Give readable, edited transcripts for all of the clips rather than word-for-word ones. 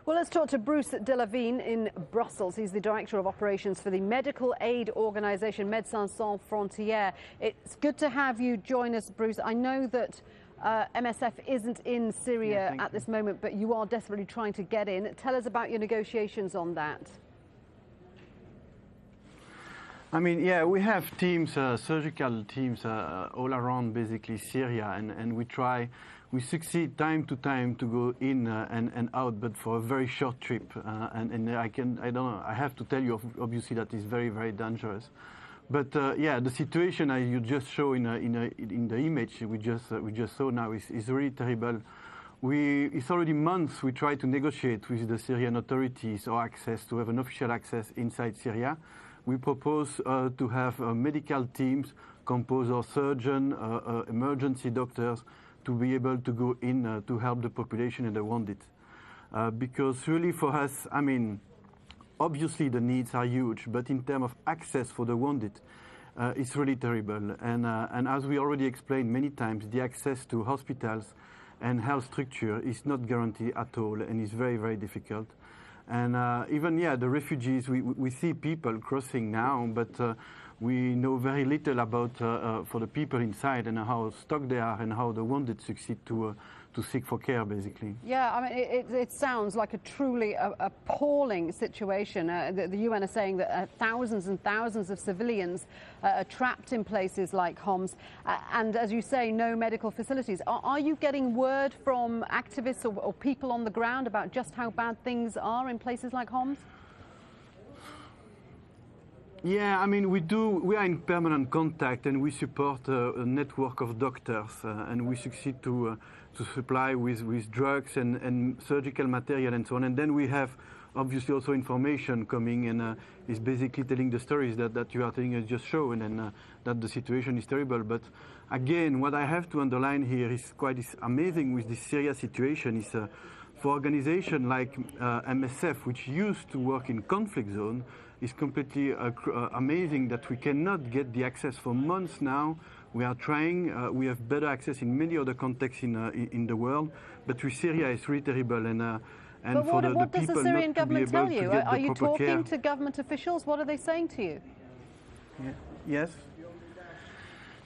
Well, let's talk to Bruce de Vigne in Brussels. He's the Director of Operations for the medical aid organisation Médecins Sans Frontières. It's good to have you join us, Bruce. I know that MSF isn't in Syria at this moment, but you are desperately trying to get in. Tell us about your negotiations on that. I mean, yeah, we have teams, surgical teams all around basically Syria, and we succeed time to time to go in and out, but for a very short trip. And I don't know, I have to tell you, obviously, that is very, very dangerous. But yeah, the situation you just show in the image we just saw now is really terrible. It's already months we try to negotiate with the Syrian authorities or to have an official access inside Syria. We propose to have medical teams composed of surgeons, emergency doctors, to be able to go in to help the population and the wounded. Because really for us, I mean, obviously the needs are huge, but in terms of access for the wounded, it's really terrible. And as we already explained many times, the access to hospitals and health structure is not guaranteed at all, and is very, very difficult. And even, yeah, the refugees, we see people crossing now, but we know very little about for the people inside and how stuck they are and how the wounded succeed to seek for care, basically. Yeah, I mean, it sounds like a truly appalling situation. The UN are saying that thousands and thousands of civilians are trapped in places like Homs, and as you say, no medical facilities. Are you getting word from activists or people on the ground about just how bad things are in places like Homs? Yeah, I mean, we are in permanent contact, and we support a network of doctors, and we succeed to supply with drugs and surgical material and so on. And then we have obviously also information coming, and is basically telling the stories that you are telling us just show, and that the situation is terrible. But again, what I have to underline here is amazing with this Syria situation is for organizations like MSF, which used to work in conflict zone, is completely amazing that we cannot get the access for months now. We are trying, we have better access in many other contexts in the world, but with Syria it's really terrible. And but for the what does people the Syrian not to be government able tell you? to get Are the you proper talking care. to government officials? What are they saying to you? Yeah. Yes.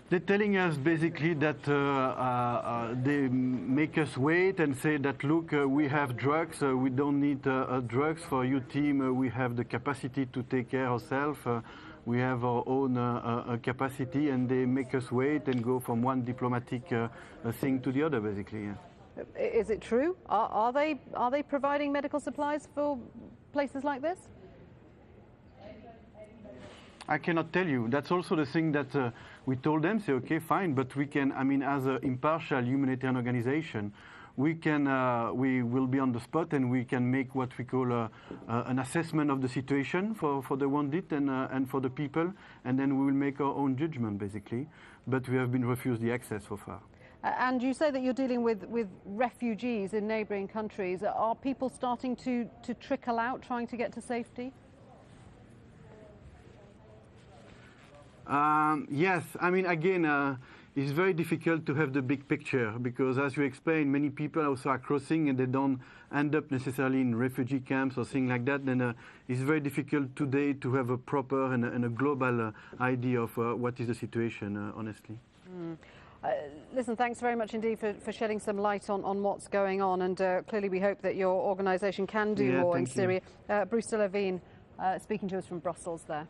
They're telling us basically that they make us wait and say that, look, we have drugs, we don't need drugs for your team, we have the capacity to take care ourselves, we have our own capacity, and they make us wait and go from one diplomatic thing to the other, basically. Yeah. Is it true? Are they providing medical supplies for places like this? I cannot tell you. That's also the thing that we told them, say, okay, fine, but we can, I mean, as an impartial humanitarian organization, we will be on the spot, and we can make what we call an assessment of the situation for the wounded and for the people, and then we will make our own judgment, basically. But we have been refused the access so far. And you say that you're dealing with refugees in neighbouring countries. Are people starting to trickle out, trying to get to safety? Yes, I mean, again, it's very difficult to have the big picture because, as you explained, many people also are crossing and they don't end up necessarily in refugee camps or things like that. Then it's very difficult today to have a proper and a global idea of what is the situation, honestly. Listen, thanks very much indeed for shedding some light on what's going on, and clearly we hope that your organisation can do more in Syria. Bruce de Vigne speaking to us from Brussels there.